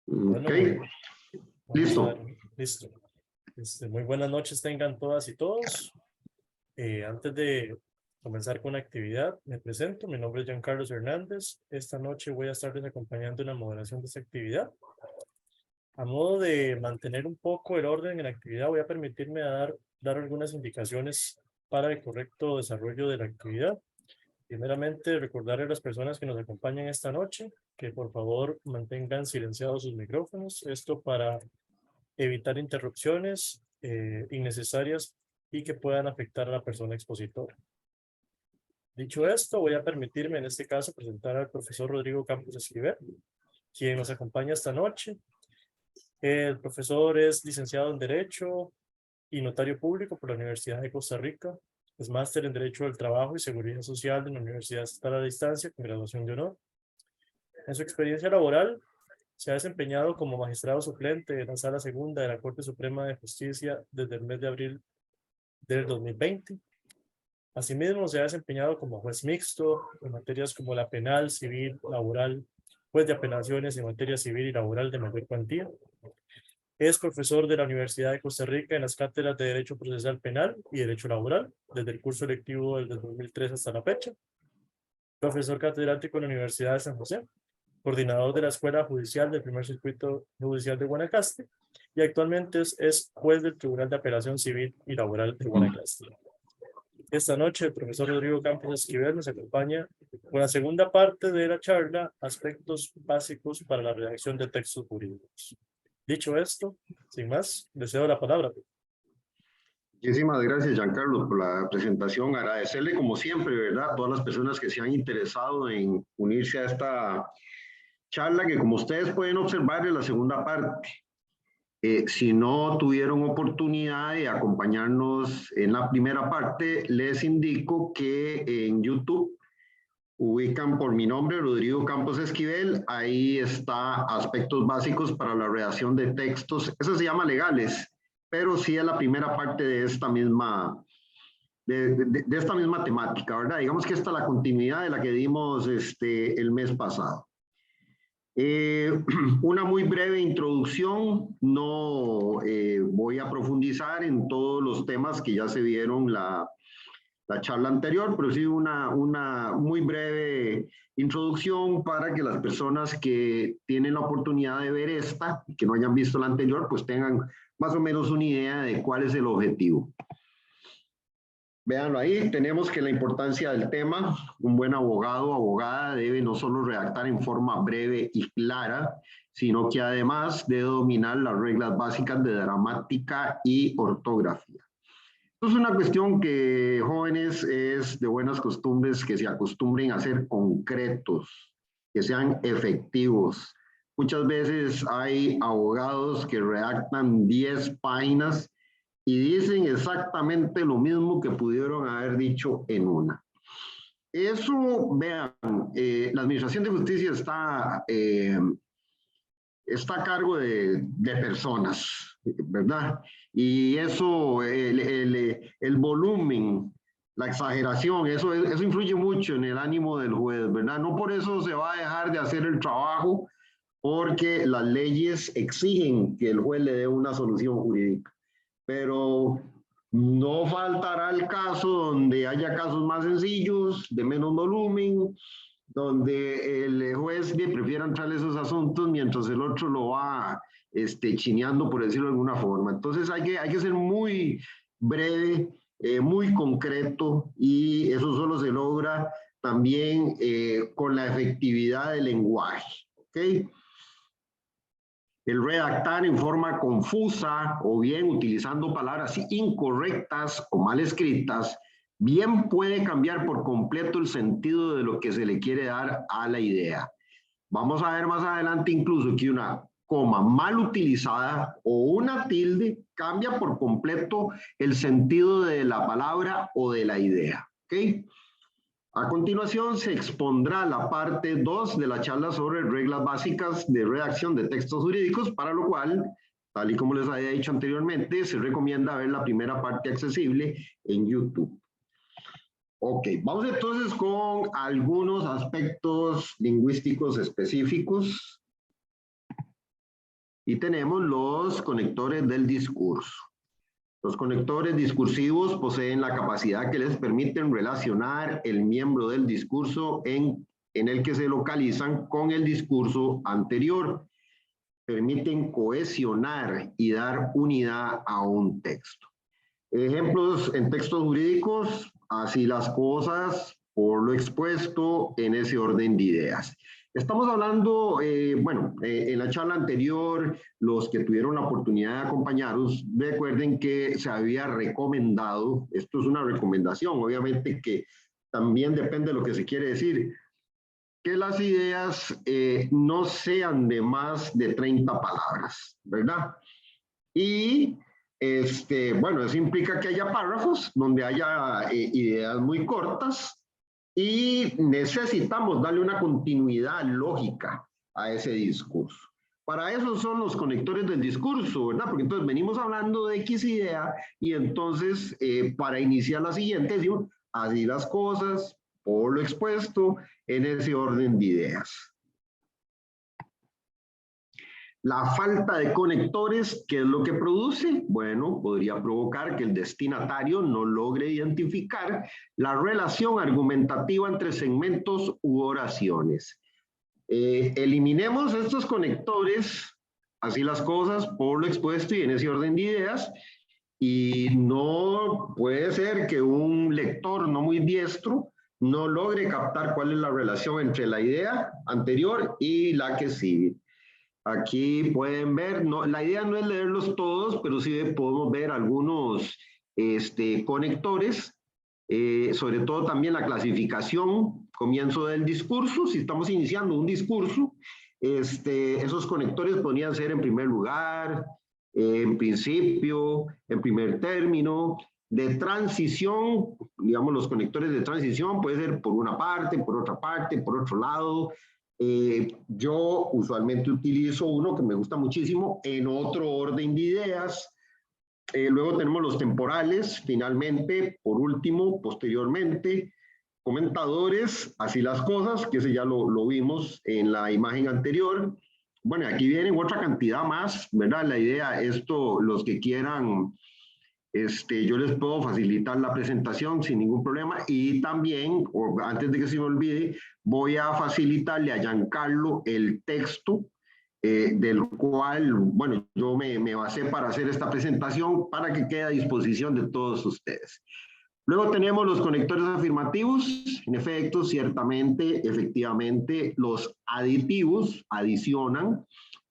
Ok, Bueno, vamos a listo. ver. Listo. Muy buenas noches tengan todas y todos. Antes de comenzar con la actividad, me presento. Mi nombre es Giancarlo Hernández. Esta noche voy a estarles acompañando en la moderación de esta actividad. A modo de mantener un poco el orden en la actividad, voy a permitirme dar algunas indicaciones para el correcto desarrollo de la actividad. Primeramente, recordarle a las personas que nos acompañan esta noche que por favor mantengan silenciados sus micrófonos. Esto para evitar interrupciones innecesarias y que puedan afectar a la persona expositora. Dicho esto, voy a permitirme en este caso presentar al profesor Rodrigo Campos Esquivel, quien nos acompaña esta noche. El profesor es licenciado en Derecho y notario público por la Universidad de Costa Rica. Es máster en Derecho del Trabajo y Seguridad Social de la Universidad Estatal a Distancia con graduación de honor. En su experiencia laboral, se ha desempeñado como magistrado suplente de la Sala Segunda de la Corte Suprema de Justicia desde el mes de abril del 2020. Asimismo, se ha desempeñado como juez mixto en materias como la penal, civil, laboral, juez de apelaciones en materia civil y laboral de mayor cuantía. Es profesor de la Universidad de Costa Rica en las cátedras de Derecho Procesal Penal y Derecho Laboral, desde el curso lectivo del 2003 hasta la fecha. Profesor catedrático en la Universidad de San José, coordinador de la Escuela Judicial del Primer Circuito Judicial de Guanacaste y actualmente es juez del Tribunal de Apelación Civil y Laboral de Guanacaste. Esta noche el profesor Rodrigo Campos Esquivel nos acompaña con la segunda parte de la charla, aspectos básicos para la redacción de textos jurídicos. Dicho esto, sin más, le cedo la palabra. Muchísimas gracias, Giancarlo, por la presentación. Agradecerle, como siempre, ¿verdad?, a todas las personas que se han interesado en unirse a esta charla, que como ustedes pueden observar es la segunda parte. Si no tuvieron oportunidad de acompañarnos en la primera parte, les indico que en YouTube ubican por mi nombre, Rodrigo Campos Esquivel. Ahí está aspectos básicos para la redacción de textos. Eso se llama legales, pero sí es la primera parte de esta misma, de esta misma temática, ¿verdad? Digamos que esta es la continuidad de la que dimos el mes pasado. Una muy breve introducción, no voy a profundizar en todos los temas que ya se vieron la charla anterior, pero sí una muy breve introducción para que las personas que tienen la oportunidad de ver esta, que no hayan visto la anterior, pues tengan más o menos una idea de cuál es el objetivo. Véanlo ahí, tenemos que la importancia del tema, un buen abogado o abogada debe no solo redactar en forma breve y clara, sino que además debe dominar las reglas básicas de gramática y ortografía. Esto es una cuestión que, jóvenes, es de buenas costumbres que se acostumbren a ser concretos, que sean efectivos. Muchas veces hay abogados que redactan 10 páginas y dicen exactamente lo mismo que pudieron haber dicho en una. Eso, vean, la Administración de Justicia está a cargo de personas, ¿verdad? Y eso, el volumen, la exageración, eso influye mucho en el ánimo del juez, ¿verdad? No por eso se va a dejar de hacer el trabajo, porque las leyes exigen que el juez le dé una solución jurídica. Pero no faltará el caso donde haya casos más sencillos, de menos volumen, donde el juez prefiera entrar esos asuntos mientras el otro lo va chineando, por decirlo de alguna forma. Entonces hay que ser muy breve, muy concreto, y eso solo se logra también con la efectividad del lenguaje, ¿ok? El redactar en forma confusa o bien utilizando palabras incorrectas o mal escritas, bien puede cambiar por completo el sentido de lo que se le quiere dar a la idea. Vamos a ver más adelante incluso que una coma mal utilizada o una tilde cambia por completo el sentido de la palabra o de la idea, ¿ok? A continuación se expondrá la parte 2 de la charla sobre reglas básicas de redacción de textos jurídicos, para lo cual, tal y como les había dicho anteriormente, se recomienda ver la primera parte accesible en YouTube. Ok, vamos entonces con algunos aspectos lingüísticos específicos. y tenemos los conectores del discurso. Los conectores discursivos poseen la capacidad que les permiten relacionar el miembro del discurso en el que se localizan con el discurso anterior. Permiten cohesionar y dar unidad a un texto. Ejemplos en textos jurídicos: así las cosas, por lo expuesto, en ese orden de ideas. Estamos hablando, en la charla anterior, los que tuvieron la oportunidad de acompañaros, recuerden que se había recomendado, esto es una recomendación, obviamente que también depende de lo que se quiere decir, que las ideas no sean de más de 30 palabras, ¿verdad? Y eso implica que haya párrafos donde haya ideas muy cortas y necesitamos darle una continuidad lógica a ese discurso. Para eso son los conectores del discurso, ¿verdad? Porque entonces venimos hablando de X idea y entonces para iniciar la siguiente decimos así las cosas, por lo expuesto, en ese orden de ideas. La falta de conectores, ¿qué es lo que produce? Bueno, podría provocar que el destinatario no logre identificar la relación argumentativa entre segmentos u oraciones. Eliminemos estos conectores, así las cosas, por lo expuesto y en ese orden de ideas, y no puede ser que un lector no muy diestro no logre captar cuál es la relación entre la idea anterior y la que sigue. Aquí pueden ver, la idea no es leerlos todos, pero sí podemos ver algunos conectores, sobre todo también la clasificación, comienzo del discurso. Si estamos iniciando un discurso, esos conectores podrían ser en primer lugar, en principio, en primer término. De transición, digamos, los conectores de transición puede ser por una parte, por otra parte, por otro lado. Yo usualmente utilizo uno que me gusta muchísimo en otro orden de ideas. Luego tenemos los temporales, finalmente, por último, posteriormente, comentadores, así las cosas, que ese ya lo vimos en la imagen anterior. Bueno, aquí vienen otra cantidad más, ¿verdad? La idea, los que quieran, yo les puedo facilitar la presentación sin ningún problema, y también, antes de que se me olvide, voy a facilitarle a Giancarlo el texto del cual, bueno, yo me basé para hacer esta presentación para que quede a disposición de todos ustedes. Luego tenemos los conectores afirmativos. En efecto, ciertamente, efectivamente, los aditivos adicionan.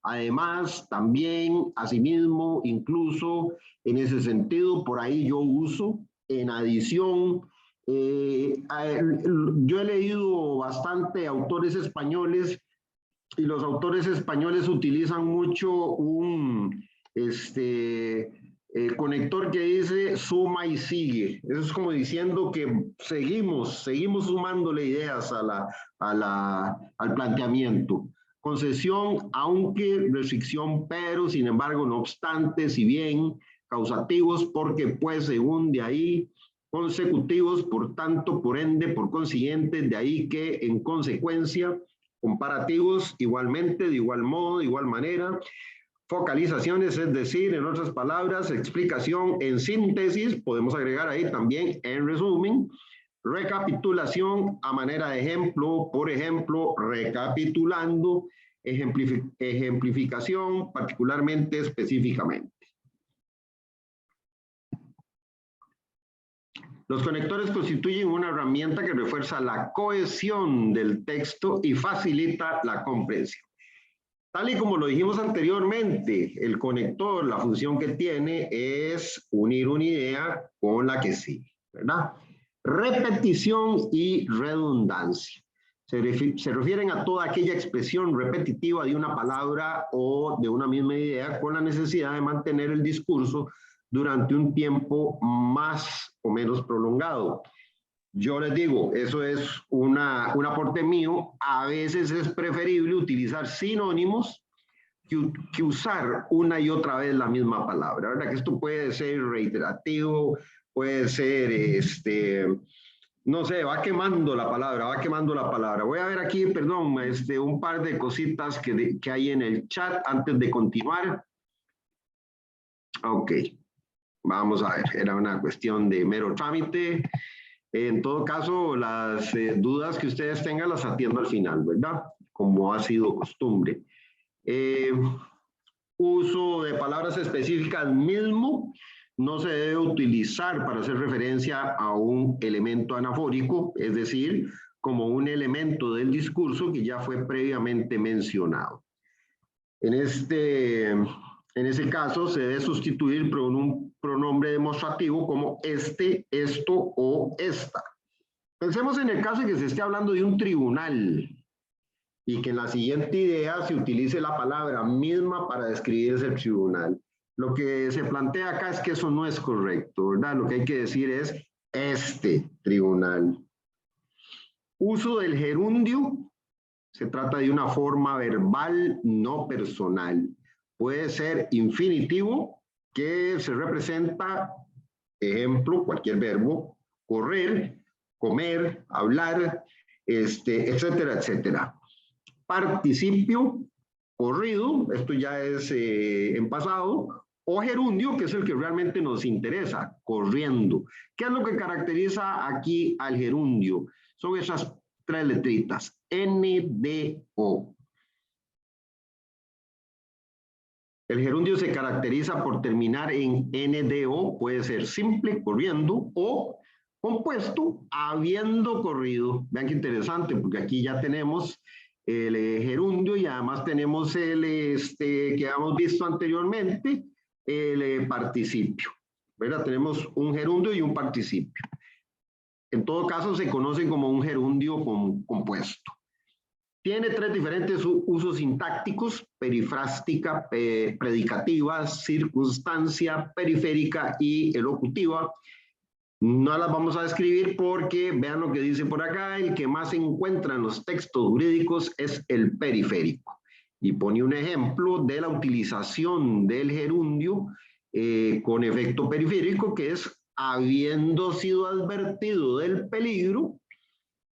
Además, también, asimismo, incluso en ese sentido, por ahí yo uso en adición. Yo he leído bastante autores españoles y los autores españoles utilizan mucho un conector que dice suma y sigue. Eso es como diciendo que seguimos sumándole ideas al planteamiento. Concesión, aunque, restricción, pero, sin embargo, no obstante, si bien, causativos, porque, pues, según, de ahí, consecutivos, por tanto, por ende, por consiguiente, de ahí que, en consecuencia, comparativos, igualmente, de igual modo, de igual manera, focalizaciones, es decir, en otras palabras, explicación en síntesis, podemos agregar ahí también en resumen, recapitulación a manera de ejemplo, por ejemplo, recapitulando, ejemplificación, particularmente, específicamente. Los conectores constituyen una herramienta que refuerza la cohesión del texto y facilita la comprensión. Tal y como lo dijimos anteriormente, el conector, la función que tiene es unir una idea con la que sigue, ¿verdad? Repetición y redundancia. Se refieren a toda aquella expresión repetitiva de una palabra o de una misma idea con la necesidad de mantener el discurso durante un tiempo más o menos prolongado. Yo les digo, eso es un aporte mío. A veces es preferible utilizar sinónimos que usar una y otra vez la misma palabra, ¿verdad? Que esto puede ser reiterativo, puede ser No sé, va quemando la palabra, va quemando la palabra. Voy a ver aquí, perdón, un par de cositas que hay en el chat antes de continuar. Ok, vamos a ver, era una cuestión de mero trámite. En todo caso, las dudas que ustedes tengan las atiendo al final, ¿verdad? Como ha sido costumbre. Uso de palabras específicas mismo no se debe utilizar para hacer referencia a un elemento anafórico, es decir, como un elemento del discurso que ya fue previamente mencionado. En ese caso se debe sustituir por un pronombre demostrativo como este, esto o esta. Pensemos en el caso de que se esté hablando de un tribunal y que en la siguiente idea se utilice la palabra misma para describir ese tribunal. Lo que se plantea acá es que eso no es correcto, ¿verdad? Lo que hay que decir es este tribunal. Uso del gerundio. Se trata de una forma verbal no personal. Puede ser infinitivo, que se representa, ejemplo, cualquier verbo, correr, comer, hablar, etcétera, etcétera. Participio, corrido, esto ya es en pasado, o gerundio, que es el que realmente nos interesa, corriendo. ¿Qué es lo que caracteriza aquí al gerundio? Son esas tres letritas, NDO. El gerundio se caracteriza por terminar en NDO, puede ser simple, corriendo, o compuesto, habiendo corrido. Vean qué interesante, porque aquí ya tenemos el gerundio y además tenemos el que hemos visto anteriormente, el participio. ¿Verdad? Tenemos un gerundio y un participio. En todo caso, se conoce como un gerundio compuesto. Tiene tres diferentes usos sintácticos: perifrástica, predicativa, circunstancia, periférica y elocutiva. No las vamos a describir porque vean lo que dice por acá: el que más se encuentra en los textos jurídicos es el periférico. Y pone un ejemplo de la utilización del gerundio con efecto periférico, que es habiendo sido advertido del peligro,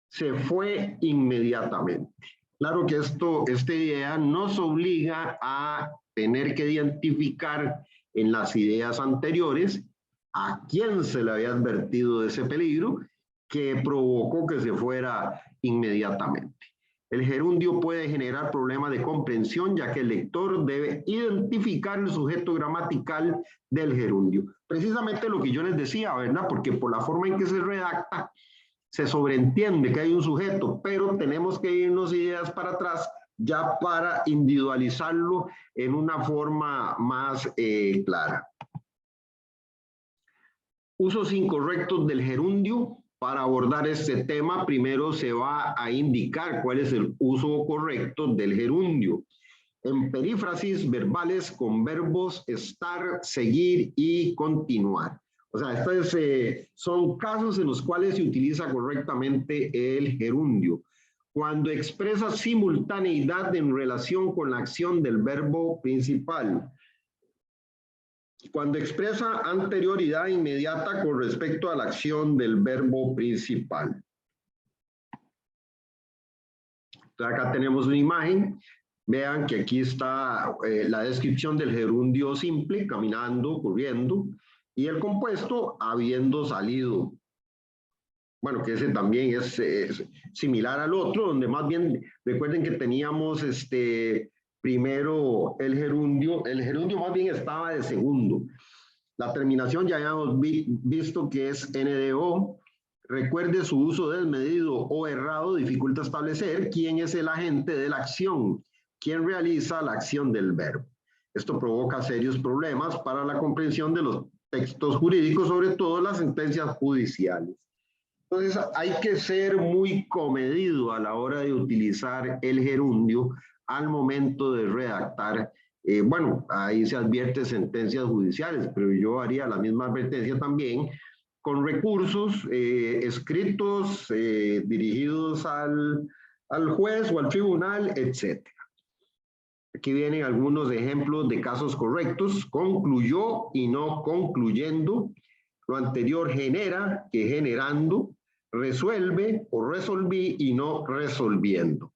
se fue inmediatamente. Claro que esta idea nos obliga a tener que identificar en las ideas anteriores a quién se le había advertido de ese peligro que provocó que se fuera inmediatamente. El gerundio puede generar problemas de comprensión, ya que el lector debe identificar el sujeto gramatical del gerundio. Precisamente lo que yo les decía, ¿verdad? Porque por la forma en que se redacta, se sobreentiende que hay un sujeto, pero tenemos que irnos ideas para atrás ya para individualizarlo en una forma más clara. Usos incorrectos del gerundio. Para abordar este tema, primero se va a indicar cuál es el uso correcto del gerundio. En perífrasis verbales con verbos estar, seguir y continuar. O sea, estos son casos en los cuales se utiliza correctamente el gerundio. Cuando expresa simultaneidad en relación con la acción del verbo principal. Cuando expresa anterioridad inmediata con respecto a la acción del verbo principal. Entonces acá tenemos una imagen. Vean que aquí está la descripción del gerundio simple, caminando, corriendo, y el compuesto, habiendo salido. Bueno, que ese también es similar al otro, donde más bien, recuerden que teníamos primero el gerundio más bien estaba de segundo. La terminación ya habíamos visto que es NDO. Recuerde, su uso desmedido o errado dificulta establecer quién es el agente de la acción, quién realiza la acción del verbo. Esto provoca serios problemas para la comprensión de los textos jurídicos, sobre todo las sentencias judiciales. Entonces hay que ser muy comedido a la hora de utilizar el gerundio al momento de redactar. Bueno, ahí se advierte sentencias judiciales, pero yo haría la misma advertencia también con recursos escritos dirigidos al juez o al tribunal, etc. Aquí vienen algunos ejemplos de casos correctos: concluyó y no concluyendo. Lo anterior genera que generando. resuelve o resolví y no resolviendo.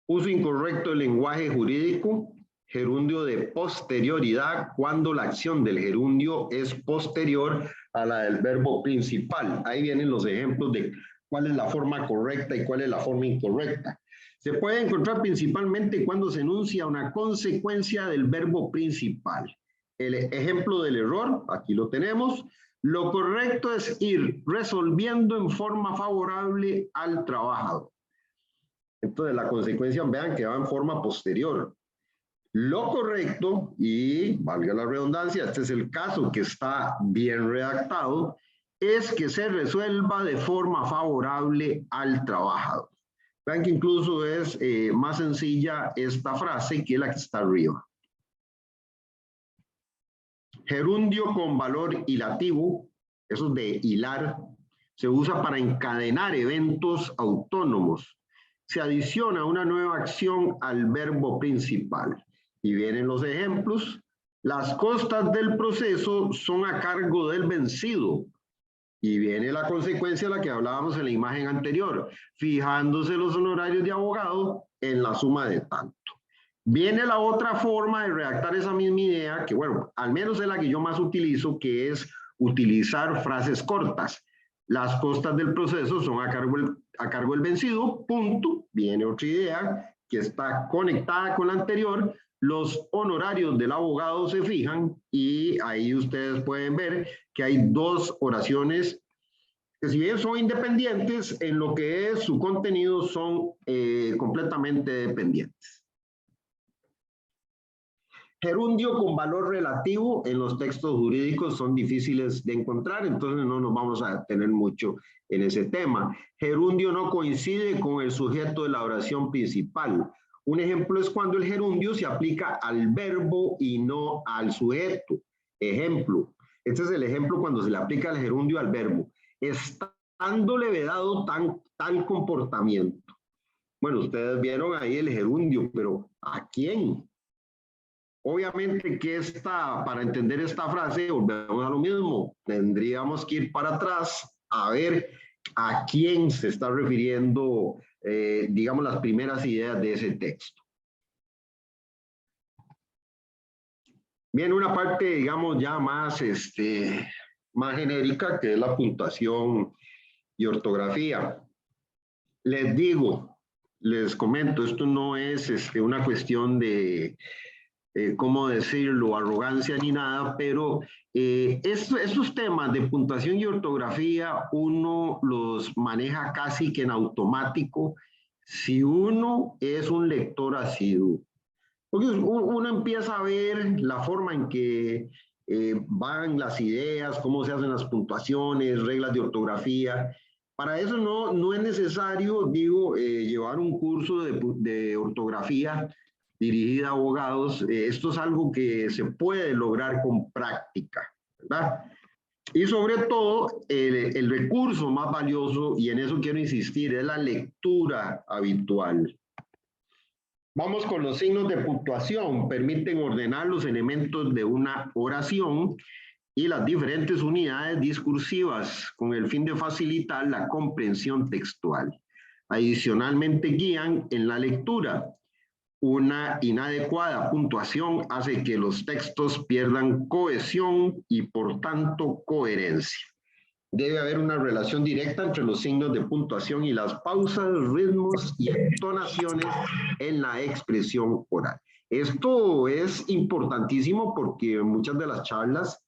Uso incorrecto del lenguaje jurídico, gerundio de posterioridad, cuando la acción del gerundio es posterior a la del verbo principal. Ahí vienen los ejemplos de cuál es la forma correcta y cuál es la forma incorrecta. Se puede encontrar principalmente cuando se enuncia una consecuencia del verbo principal. El ejemplo del error, aquí lo tenemos. Lo correcto es ir resolviendo en forma favorable al trabajador. Entonces, la consecuencia, vean que va en forma posterior. Lo correcto, y valga la redundancia, este es el caso que está bien redactado, es que se resuelva de forma favorable al trabajador. Vean que incluso es más sencilla esta frase que la que está arriba. Gerundio con valor hilativo, eso es de hilar, se usa para encadenar eventos autónomos. Se adiciona una nueva acción al verbo principal. Y vienen los ejemplos. Las costas del proceso son a cargo del vencido. Y viene la consecuencia de la que hablábamos en la imagen anterior, fijándose los honorarios de abogado en la suma de tanto. Viene la otra forma de redactar esa misma idea, que bueno, al menos es la que yo más utilizo, que es utilizar frases cortas. Las costas del proceso son a cargo del vencido, punto. Viene otra idea que está conectada con la anterior. Los honorarios del abogado se fijan y ahí ustedes pueden ver que hay dos oraciones que si bien son independientes, en lo que es su contenido son completamente dependientes. Gerundio con valor relativo en los textos jurídicos son difíciles de encontrar, entonces no nos vamos a detener mucho en ese tema. Gerundio no coincide con el sujeto de la oración principal. Un ejemplo es cuando el gerundio se aplica al verbo y no al sujeto. Ejemplo, este es el ejemplo cuando se le aplica el gerundio al verbo. Estándole vedado tal comportamiento. Bueno, ustedes vieron ahí el gerundio, pero ¿a quién? Obviamente que para entender esta frase, volvemos a lo mismo, tendríamos que ir para atrás a ver a quién se está refiriendo, digamos, las primeras ideas de ese texto. Bien, una parte, digamos, ya más genérica, que es la puntuación y ortografía. Les comento, esto no es una cuestión de ¿cómo decirlo?, arrogancia ni nada, pero estos temas de puntuación y ortografía uno los maneja casi que en automático si uno es un lector asiduo. Porque uno empieza a ver la forma en que van las ideas, cómo se hacen las puntuaciones, reglas de ortografía. Para eso no es necesario, digo, llevar un curso de ortografía dirigida a abogados. Esto es algo que se puede lograr con práctica, ¿verdad? Y sobre todo, el recurso más valioso, y en eso quiero insistir, es la lectura habitual. Vamos con los signos de puntuación. Permiten ordenar los elementos de una oración y las diferentes unidades discursivas con el fin de facilitar la comprensión textual. Adicionalmente, guían en la lectura. Una inadecuada puntuación hace que los textos pierdan cohesión y, por tanto, coherencia. Debe haber una relación directa entre los signos de puntuación y las pausas, ritmos y entonaciones en la expresión oral. Esto es importantísimo porque muchas de las charlas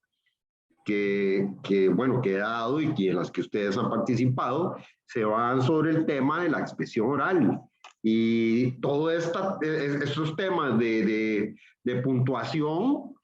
que he dado y en las que ustedes han participado se van sobre el tema de la expresión oral. Y todos estos temas de puntuación,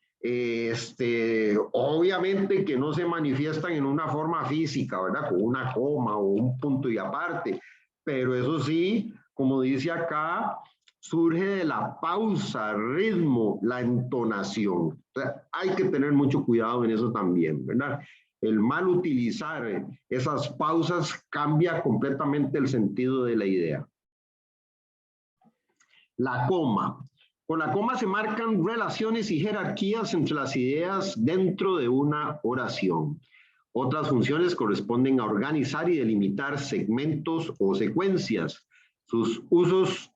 obviamente que no se manifiestan en una forma física, ¿verdad? Con una coma o un punto y aparte, pero eso sí, como dice acá, surge de la pausa, ritmo, la entonación. O sea, hay que tener mucho cuidado en eso también, ¿verdad? El mal utilizar esas pausas cambia completamente el sentido de la idea. La coma. Con la coma se marcan relaciones y jerarquías entre las ideas dentro de una oración. Otras funciones corresponden a organizar y delimitar segmentos o secuencias. Sus usos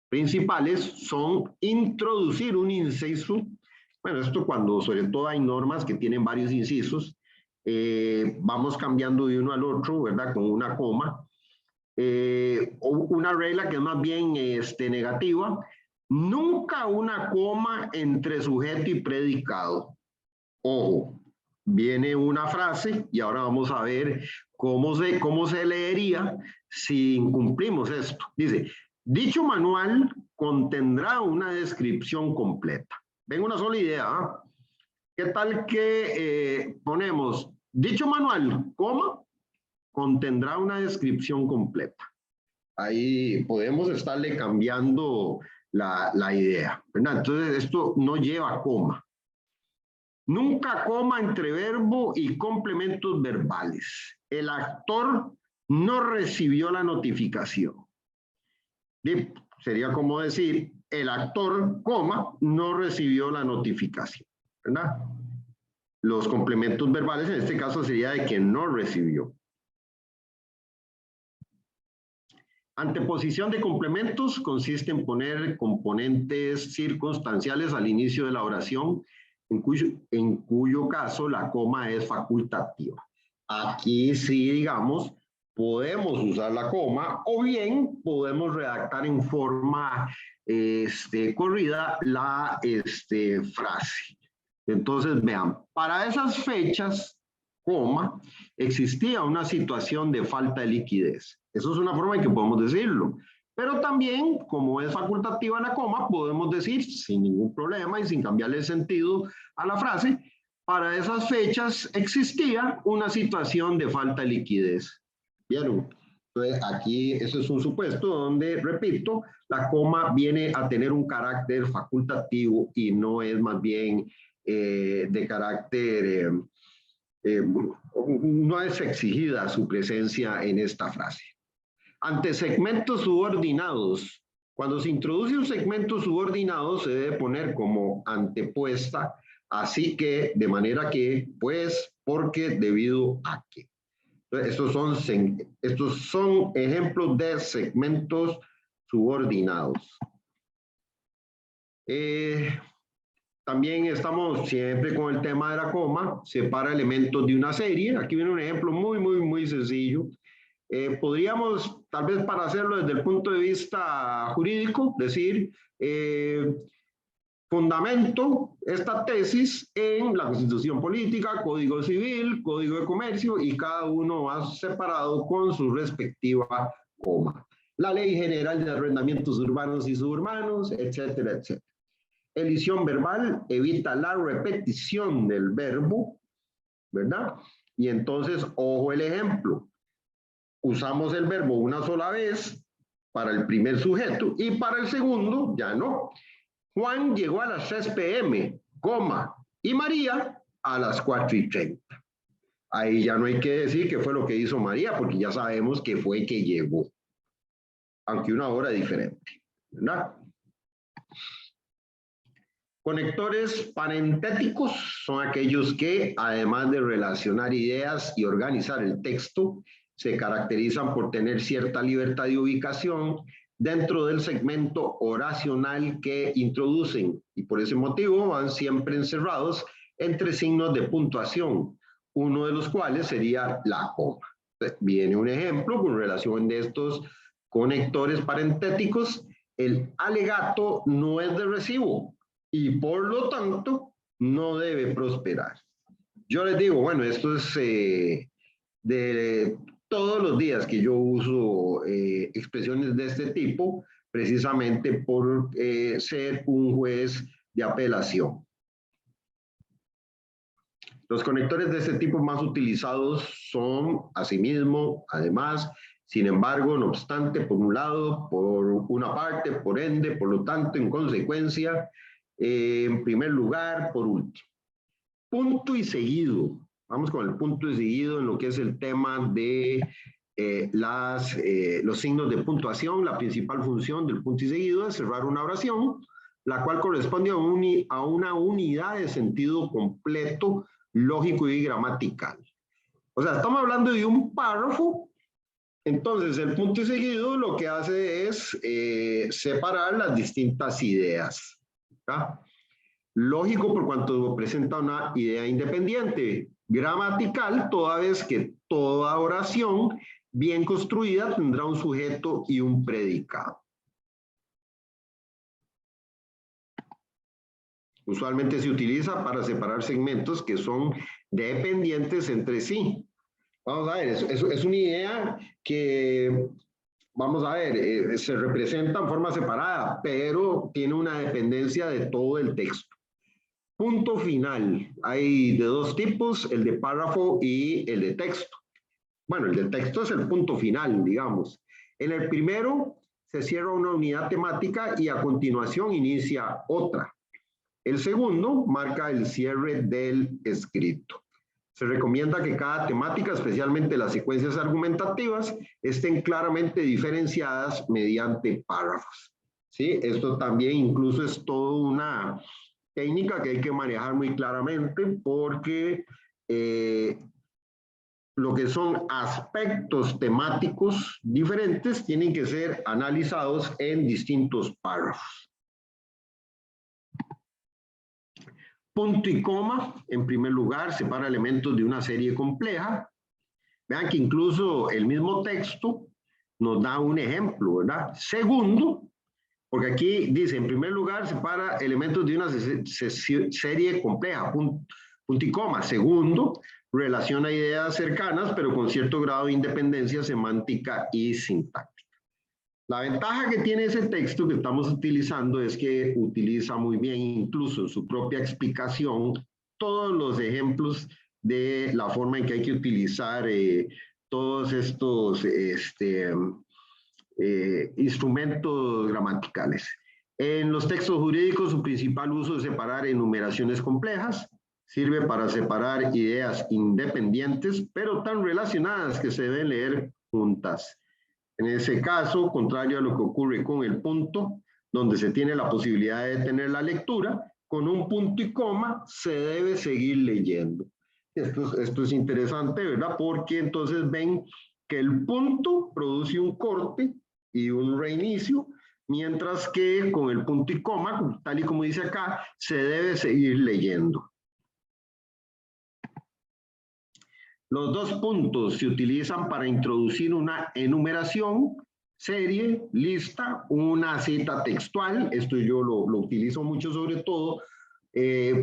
principales son introducir un inciso. Bueno, esto cuando sobre todo hay normas que tienen varios incisos, vamos cambiando de uno al otro, ¿verdad? Con una coma. O una regla que es más bien negativa. Nunca una coma entre sujeto y predicado. Ojo, viene una frase y ahora vamos a ver cómo se leería si incumplimos esto. Dice, dicho manual contendrá una descripción completa. Ven una sola idea. ¿Eh? ¿Qué tal que ponemos, dicho manual, coma, contendrá una descripción completa? Ahí podemos estarle cambiando la idea, ¿verdad? Entonces esto no lleva coma. Nunca coma entre verbo y complementos verbales. El actor no recibió la notificación. Y sería como decir, el actor, coma, no recibió la notificación, ¿verdad? Los complementos verbales en este caso sería de que no recibió. Anteposición de complementos consiste en poner componentes circunstanciales al inicio de la oración, en cuyo caso la coma es facultativa. Aquí sí, digamos, podemos usar la coma o bien podemos redactar en forma corrida la frase. Entonces, vean, para esas fechas, coma, existía una situación de falta de liquidez. Eso es una forma en que podemos decirlo. Pero también, como es facultativa la coma, podemos decir sin ningún problema y sin cambiarle el sentido a la frase, para esas fechas existía una situación de falta de liquidez. ¿Vieron? Entonces, aquí, eso es un supuesto donde, repito, la coma viene a tener un carácter facultativo y no es más bien de carácter... no es exigida su presencia en esta frase. Ante segmentos subordinados, cuando se introduce un segmento subordinado se debe poner como antepuesta, así que, de manera que, pues, porque, debido a que. Estos son ejemplos de segmentos subordinados. También estamos siempre con el tema de la coma, separa elementos de una serie. Aquí viene un ejemplo muy sencillo. Podríamos, tal vez para hacerlo desde el punto de vista jurídico, decir, fundamento esta tesis en la Constitución Política, Código Civil, Código de Comercio, y cada uno va separado con su respectiva coma. La Ley General de Arrendamientos Urbanos y Suburbanos, etcétera, etcétera. Elisión verbal evita la repetición del verbo, ¿verdad? Y entonces, ojo el ejemplo. Usamos el verbo una sola vez para el primer sujeto y para el segundo ya no. Juan llegó a las 3 p.m., coma, y María a las 4:30. Ahí ya no hay que decir qué fue lo que hizo María, porque ya sabemos que fue que llegó, aunque una hora diferente, ¿verdad? Conectores parentéticos son aquellos que, además de relacionar ideas y organizar el texto, se caracterizan por tener cierta libertad de ubicación dentro del segmento oracional que introducen, y por ese motivo van siempre encerrados entre signos de puntuación, uno de los cuales sería la coma. Viene un ejemplo con relación de estos conectores parentéticos. El alegato no es de recibo y por lo tanto no debe prosperar. Yo les digo, bueno, esto es de todos los días que yo uso expresiones de este tipo, precisamente por ser un juez de apelación. Los conectores de este tipo más utilizados son, asimismo, además, sin embargo, no obstante, por un lado, por una parte, por ende, por lo tanto, en consecuencia, en primer lugar, por último. Punto y seguido. Vamos con el punto y seguido en lo que es el tema de los signos de puntuación. La principal función del punto y seguido es cerrar una oración, la cual corresponde a una unidad de sentido completo, lógico y gramatical. O sea, estamos hablando de un párrafo. Entonces, el punto y seguido lo que hace es separar las distintas ideas. ¿Tá? Lógico por cuanto presenta una idea independiente. Gramatical, toda vez que toda oración bien construida tendrá un sujeto y un predicado. Usualmente se utiliza para separar segmentos que son dependientes entre sí. Vamos a ver, es una idea que, vamos a ver, se representa en forma separada, pero tiene una dependencia de todo el texto. Punto final. Hay de dos tipos, el de párrafo y el de texto. Bueno, el de texto es el punto final, digamos. En el primero se cierra una unidad temática y a continuación inicia otra. El segundo marca el cierre del escrito. Se recomienda que cada temática, especialmente las secuencias argumentativas, estén claramente diferenciadas mediante párrafos. ¿Sí? Esto también incluso es toda una técnica que hay que manejar muy claramente porque lo que son aspectos temáticos diferentes tienen que ser analizados en distintos párrafos. Punto y coma, en primer lugar, separa elementos de una serie compleja. Vean que incluso el mismo texto nos da un ejemplo, ¿verdad? Segundo, porque aquí dice, en primer lugar, separa elementos de una serie compleja, punto y coma. Segundo, relaciona ideas cercanas, pero con cierto grado de independencia semántica y sintáctica. La ventaja que tiene ese texto que estamos utilizando es que utiliza muy bien, incluso en su propia explicación, todos los ejemplos de la forma en que hay que utilizar todos estos instrumentos gramaticales. En los textos jurídicos, su principal uso es separar enumeraciones complejas, sirve para separar ideas independientes, pero tan relacionadas que se deben leer juntas. En ese caso, contrario a lo que ocurre con el punto, donde se tiene la posibilidad de detener la lectura, con un punto y coma se debe seguir leyendo. Esto es interesante, ¿verdad? Porque entonces ven que el punto produce un corte y un reinicio, mientras que con el punto y coma, tal y como dice acá, se debe seguir leyendo. Los dos puntos se utilizan para introducir una enumeración, serie, lista, una cita textual. Esto yo lo utilizo mucho sobre todo.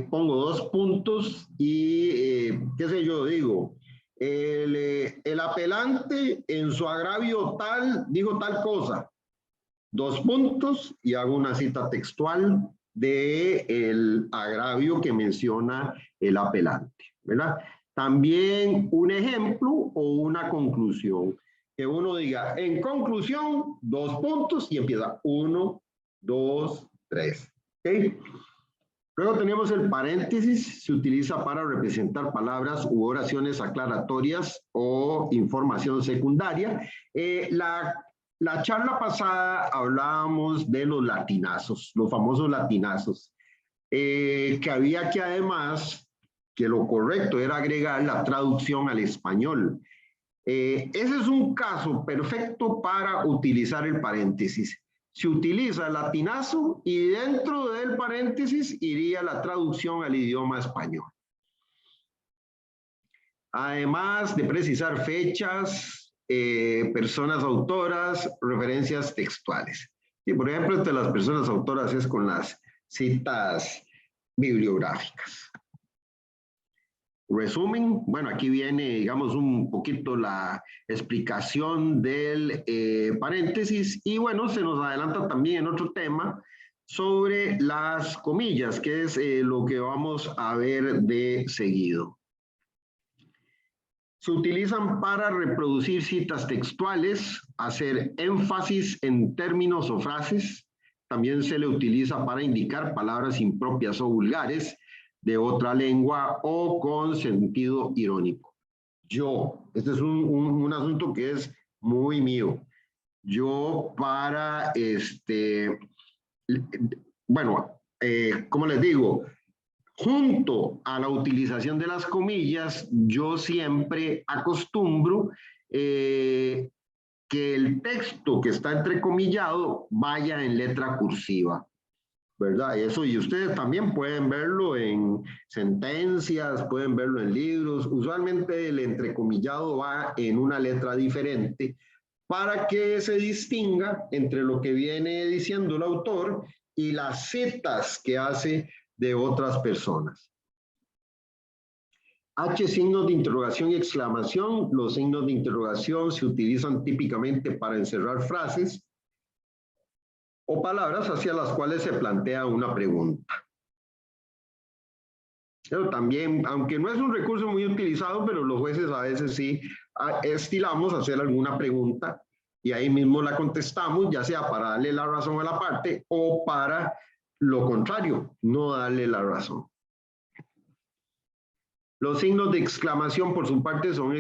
Pongo dos puntos y, qué sé yo, digo, el apelante en su agravio tal dijo tal cosa. Dos puntos y hago una cita textual del agravio que menciona el apelante, ¿verdad? También un ejemplo o una conclusión. Que uno diga, en conclusión, dos puntos y empieza 1, 2, 3. ¿Okay? Luego tenemos el paréntesis, se utiliza para representar palabras u oraciones aclaratorias o información secundaria. La charla pasada hablábamos de los latinazos, los famosos latinazos, que había que además, que lo correcto era agregar la traducción al español. Ese es un caso perfecto para utilizar el paréntesis. Se utiliza el latinazo y dentro del paréntesis iría la traducción al idioma español. Además de precisar fechas, personas autoras, referencias textuales. Y por ejemplo, entre las personas autoras es con las citas bibliográficas. Resumen, bueno, aquí viene, digamos, un poquito la explicación del paréntesis y bueno, se nos adelanta también otro tema sobre las comillas, que es lo que vamos a ver de seguido. Se utilizan para reproducir citas textuales, hacer énfasis en términos o frases. También se le utiliza para indicar palabras impropias o vulgares de otra lengua o con sentido irónico. Yo, este es un asunto que es muy mío. Yo para bueno, como les digo, junto a la utilización de las comillas, yo siempre acostumbro que el texto que está entrecomillado vaya en letra cursiva, ¿verdad? Eso, y ustedes también pueden verlo en sentencias, pueden verlo en libros. Usualmente el entrecomillado va en una letra diferente para que se distinga entre lo que viene diciendo el autor y las citas que hace de otras personas. H, signos de interrogación y exclamación. Los signos de interrogación se utilizan típicamente para encerrar frases o palabras hacia las cuales se plantea una pregunta. Pero también, aunque no es un recurso muy utilizado, pero los jueces a veces sí estilamos hacer alguna pregunta y ahí mismo la contestamos, ya sea para darle la razón a la parte o para lo contrario, no darle la razón. Los signos de exclamación, por su parte, son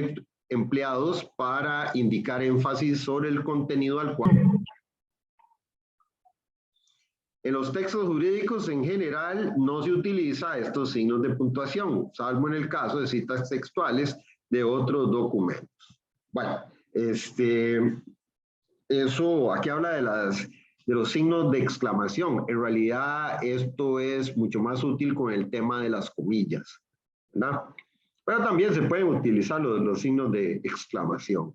empleados para indicar énfasis sobre el contenido al cual. En los textos jurídicos en general no se utiliza estos signos de puntuación, salvo en el caso de citas textuales de otros documentos. Bueno, eso aquí habla de los signos de exclamación. En realidad esto es mucho más útil con el tema de las comillas, ¿verdad? Pero también se pueden utilizar los signos de exclamación.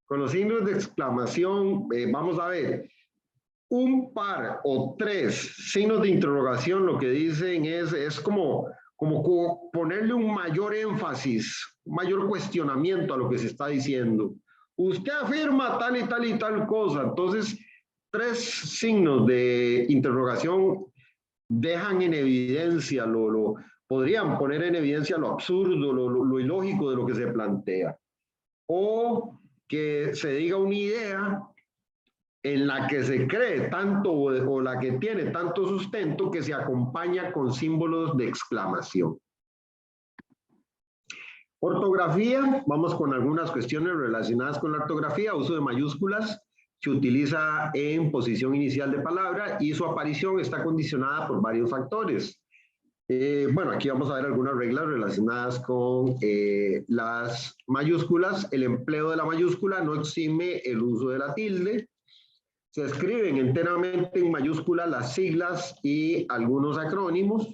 Con los signos de exclamación, vamos a ver, un par o tres signos de interrogación lo que dicen es como ponerle un mayor énfasis, un mayor cuestionamiento a lo que se está diciendo. Usted afirma tal y tal y tal cosa. Entonces, tres signos de interrogación dejan en evidencia, podrían poner en evidencia lo absurdo, lo ilógico de lo que se plantea. O que se diga una idea en la que se cree tanto o la que tiene tanto sustento que se acompaña con símbolos de exclamación. Ortografía, vamos con algunas cuestiones relacionadas con la ortografía. Uso de mayúsculas se utiliza en posición inicial de palabra y su aparición está condicionada por varios factores. Bueno, aquí vamos a ver algunas reglas relacionadas con las mayúsculas. El empleo de la mayúscula no exime el uso de la tilde. Se escriben enteramente en mayúsculas las siglas y algunos acrónimos.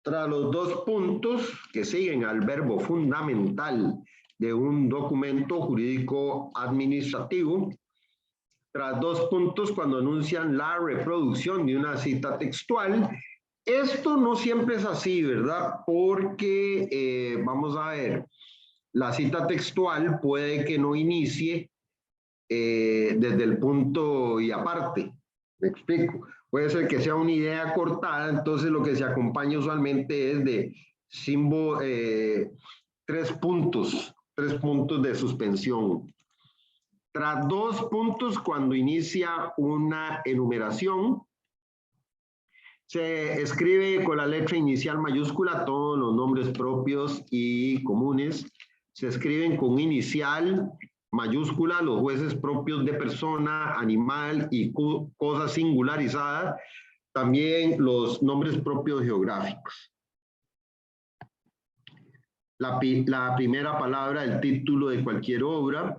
Tras los dos puntos que siguen al verbo fundamental de un documento jurídico administrativo, tras dos puntos cuando anuncian la reproducción de una cita textual, esto no siempre es así, ¿verdad? Porque, vamos a ver, la cita textual puede que no inicie desde el punto y aparte. Me explico. Puede ser que sea una idea cortada, entonces lo que se acompaña usualmente es de símbolo, tres puntos de suspensión. Tras dos puntos, cuando inicia una enumeración, se escribe con la letra inicial mayúscula todos los nombres propios y comunes. Se escriben con inicial mayúscula los jueces propios de persona, animal y cosa singularizada. También los nombres propios geográficos. La primera palabra, el título de cualquier obra.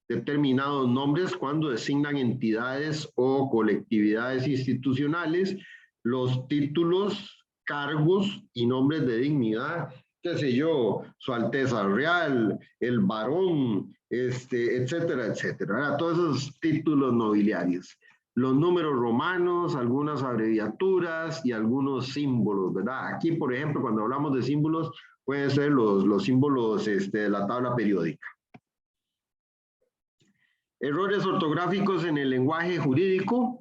Determinados nombres cuando designan entidades o colectividades institucionales. Los títulos, cargos y nombres de dignidad, qué sé yo, Su Alteza Real, el varón, etcétera, etcétera, ¿verdad? Todos esos títulos nobiliarios. Los números romanos, algunas abreviaturas y algunos símbolos, ¿verdad? Aquí, por ejemplo, cuando hablamos de símbolos, pueden ser los símbolos de la tabla periódica. Errores ortográficos en el lenguaje jurídico.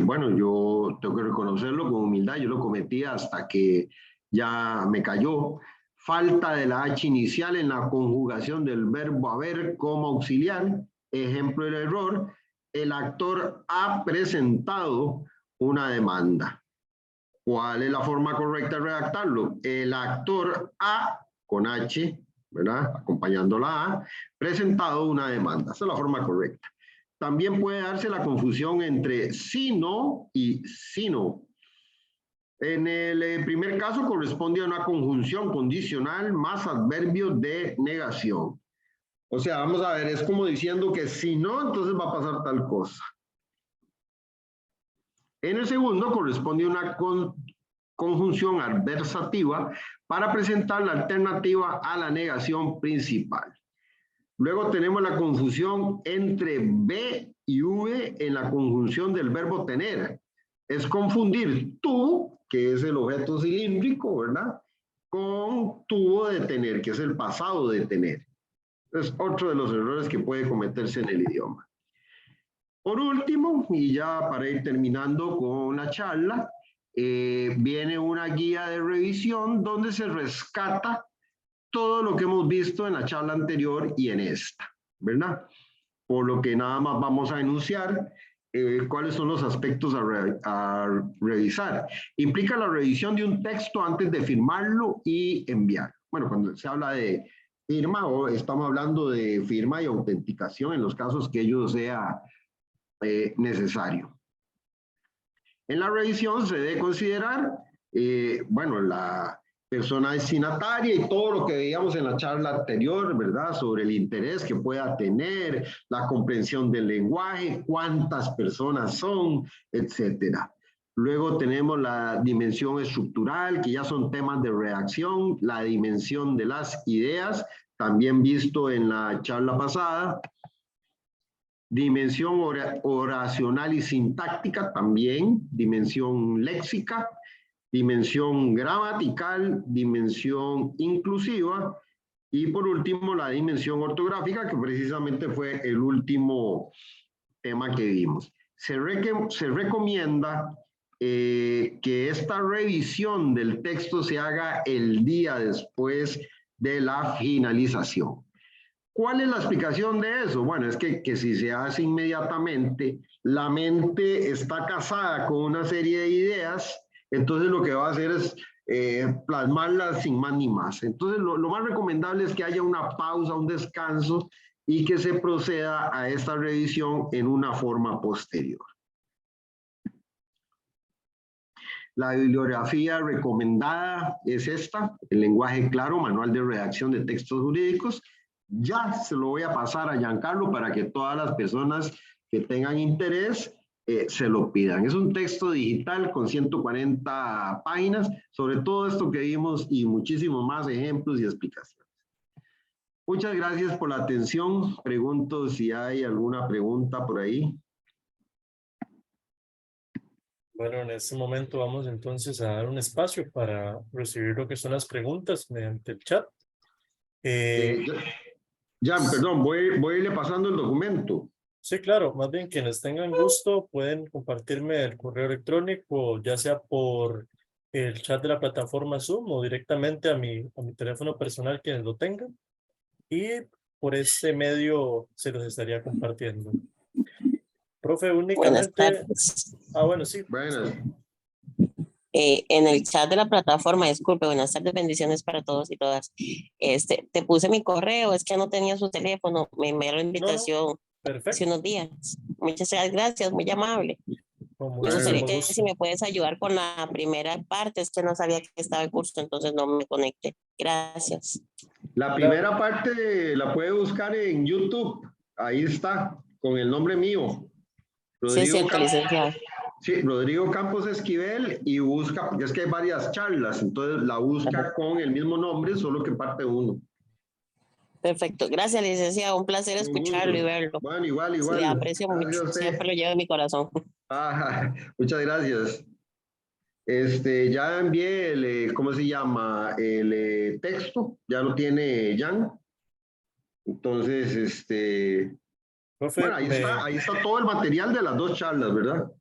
Bueno, yo tengo que reconocerlo con humildad, yo lo cometí hasta que ya me cayó. Falta de la H inicial en la conjugación del verbo haber como auxiliar. Ejemplo del error, el actor ha presentado una demanda. ¿Cuál es la forma correcta de redactarlo? El actor ha, con H, ¿verdad? Acompañando la A, presentado una demanda. Esa es la forma correcta. También puede darse la confusión entre sino y sino. En el primer caso corresponde a una conjunción condicional más adverbio de negación. O sea, vamos a ver, es como diciendo que si no, entonces va a pasar tal cosa. En el segundo corresponde a una conjunción adversativa para presentar la alternativa a la negación principal. Luego tenemos la confusión entre B y V en la conjunción del verbo tener. Es confundir tú, que es el objeto cilíndrico, ¿verdad? Con tuvo de tener, que es el pasado de tener. Es otro de los errores que puede cometerse en el idioma. Por último, y ya para ir terminando con la charla, viene una guía de revisión donde se rescata todo lo que hemos visto en la charla anterior y en esta, ¿verdad? Por lo que nada más vamos a enunciar cuáles son los aspectos a revisar. Implica la revisión de un texto antes de firmarlo y enviar. Bueno, cuando se habla de firma, o estamos hablando de firma y autenticación en los casos que ello sea necesario. En la revisión se debe considerar, bueno, la persona destinataria y todo lo que veíamos en la charla anterior, ¿verdad? Sobre el interés que pueda tener, la comprensión del lenguaje, cuántas personas son, etcétera. Luego tenemos la dimensión estructural, que ya son temas de redacción, la dimensión de las ideas, también visto en la charla pasada. Dimensión oracional y sintáctica también, dimensión léxica, dimensión gramatical, dimensión inclusiva y por último la dimensión ortográfica, que precisamente fue el último tema que vimos. Se recomienda que esta revisión del texto se haga el día después de la finalización. ¿Cuál es la explicación de eso? Bueno, es que si se hace inmediatamente, la mente está casada con una serie de ideas, entonces lo que va a hacer es plasmarlas sin más ni más. Entonces lo más recomendable es que haya una pausa, un descanso y que se proceda a esta revisión en una forma posterior. La bibliografía recomendada es esta, el lenguaje claro, manual de redacción de textos jurídicos. Ya se lo voy a pasar a Giancarlo para que todas las personas que tengan interés se lo pidan. Es un texto digital con 140 páginas sobre todo esto que vimos y muchísimos más ejemplos y explicaciones. Muchas gracias por la atención. Pregunto si hay alguna pregunta por ahí. Bueno, en este momento vamos entonces a dar un espacio para recibir lo que son las preguntas mediante el chat. Jan, perdón, voy a irle pasando el documento. Sí, claro, más bien quienes tengan gusto pueden compartirme el correo electrónico, ya sea por el chat de la plataforma Zoom o directamente a mi teléfono personal quienes lo tengan. Y por este medio se los estaría compartiendo. Profe, Buenas únicamente... tardes. Bueno, sí. Buenas. En el chat de la plataforma, disculpe, buenas tardes, bendiciones para todos y todas. Te puse mi correo, es que no tenía su teléfono, me enviaron la invitación hace Perfecto. unos días. Muchas gracias, muy amable. Con Me gustaría muchísimo que gusto. si me puedes ayudar con la primera parte, es que no sabía que estaba el curso, entonces no me conecté. Gracias. La primera parte la puede buscar en YouTube. Ahí está, con el nombre mío. Sí, es cierto, licenciado. Sí, Rodrigo Campos Esquivel y busca, porque es que hay varias charlas, entonces la busca con el mismo nombre, solo que parte uno. Perfecto, gracias, licenciado. Un placer escucharlo y verlo. Bueno, igual. Le aprecio Gracias mucho, a usted. siempre lo llevo en mi corazón. Muchas gracias. Ya envié el, ¿cómo se llama? El texto, ya lo tiene Jan. Entonces, Profe, bueno, ahí está todo el material de las dos charlas, ¿verdad?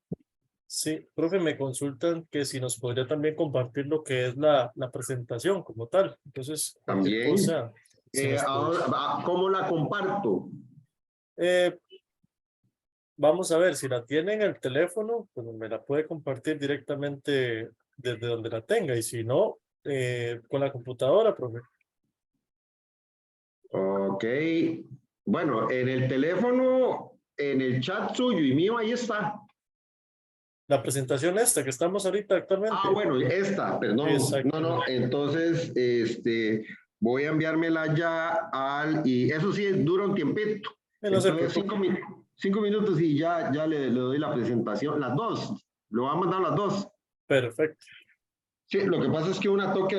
Sí, profe, me consultan que si nos podría también compartir lo que es la presentación como tal. Entonces, cualquier También. cosa. Si nos Ahora, ¿cómo la comparto? Vamos a ver, si la tiene en el teléfono, pues me la puede compartir directamente desde donde la tenga. Y si no, con la computadora, profe. Ok. Bueno, en el teléfono, en el chat suyo y mío, ahí está. La presentación esta que estamos ahorita actualmente. Ah, bueno, esta, perdón. Exacto. No, entonces, voy a enviármela ya y eso sí, dura un tiempito. No se Entonces, preocupe. 5 minutos y ya le doy la presentación. Las dos, lo vamos a mandar las dos. Perfecto. Sí, lo que pasa es que una toque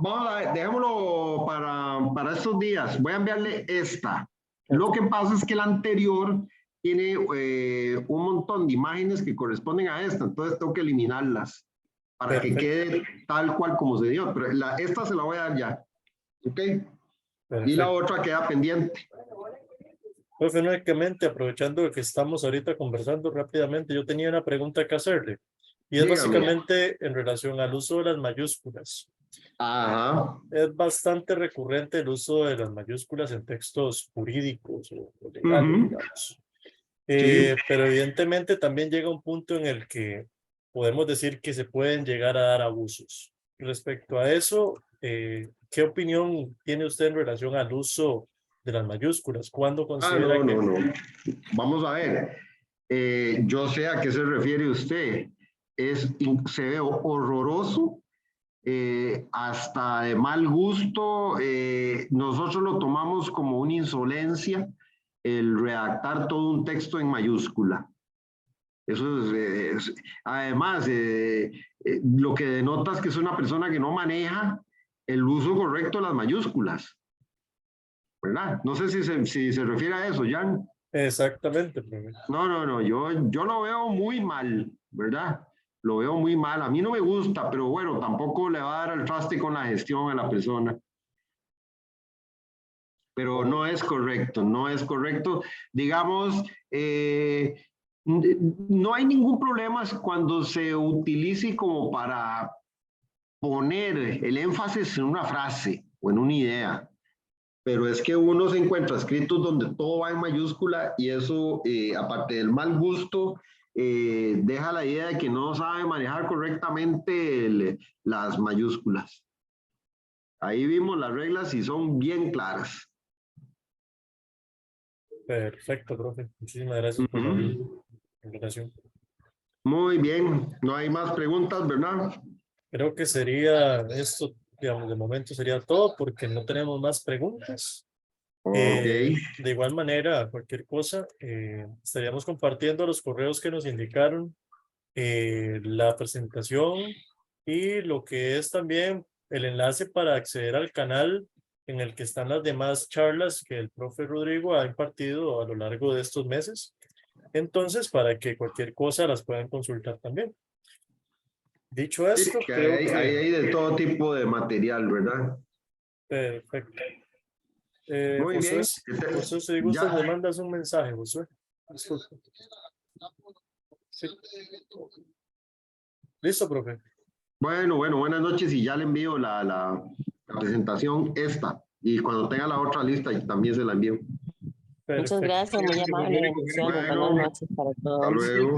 vamos a ver, dejémoslo para estos días. Voy a enviarle esta. Lo que pasa es que la anterior tiene un montón de imágenes que corresponden a esta, entonces tengo que eliminarlas para que quede tal cual como se dio. Pero esta se la voy a dar ya. ¿Ok? Perfecto. Y la otra queda pendiente. Profe, únicamente aprovechando que estamos ahorita conversando rápidamente, yo tenía una pregunta que hacerle. Y es Dígame. básicamente en relación al uso de las mayúsculas. Ajá. Es bastante recurrente el uso de las mayúsculas en textos jurídicos o legales, digamos. Sí. Pero evidentemente también llega un punto en el que podemos decir que se pueden llegar a dar abusos. Respecto a eso, ¿qué opinión tiene usted en relación al uso de las mayúsculas? ¿Cuándo considera que... No. Vamos a ver. Yo sé a qué se refiere usted. Se ve horroroso, hasta de mal gusto. Nosotros lo tomamos como una insolencia el redactar todo un texto en mayúscula. Eso además, lo que denota es que es una persona que no maneja el uso correcto de las mayúsculas, ¿verdad? No sé si se refiere a eso, Jan. Exactamente, profe. No, yo lo veo muy mal, ¿verdad? Lo veo muy mal. A mí no me gusta, pero bueno, tampoco le va a dar el traste con la gestión a la persona. Pero no es correcto, no es correcto. Digamos, no hay ningún problema cuando se utilice como para poner el énfasis en una frase o en una idea. Pero es que uno se encuentra escritos donde todo va en mayúscula y eso, aparte del mal gusto, deja la idea de que no sabe manejar correctamente las mayúsculas. Ahí vimos las reglas y son bien claras. Perfecto, profe. Muchísimas gracias por la invitación. Muy bien, no hay más preguntas, ¿verdad? Creo que sería esto, digamos, de momento sería todo porque no tenemos más preguntas. Ok. De igual manera, cualquier cosa, estaríamos compartiendo los correos que nos indicaron, la presentación y lo que es también el enlace para acceder al canal en el que están las demás charlas que el profe Rodrigo ha impartido a lo largo de estos meses. Entonces, para que cualquier cosa las puedan consultar también. Dicho Sí, esto, que creo hay, que... hay de todo tipo de material, ¿verdad? Perfecto. Muy bien. Josué, si gustas, Ya. me mandas un mensaje, Josué. Disculpe. Sí. Listo, profe. Bueno, buenas noches y ya le envío la presentación esta. Y cuando tenga la otra lista también se la envío. Muchas Perfecto. gracias, muy amable. Bendiciones. Buenas Bueno, noches para hasta todos. luego.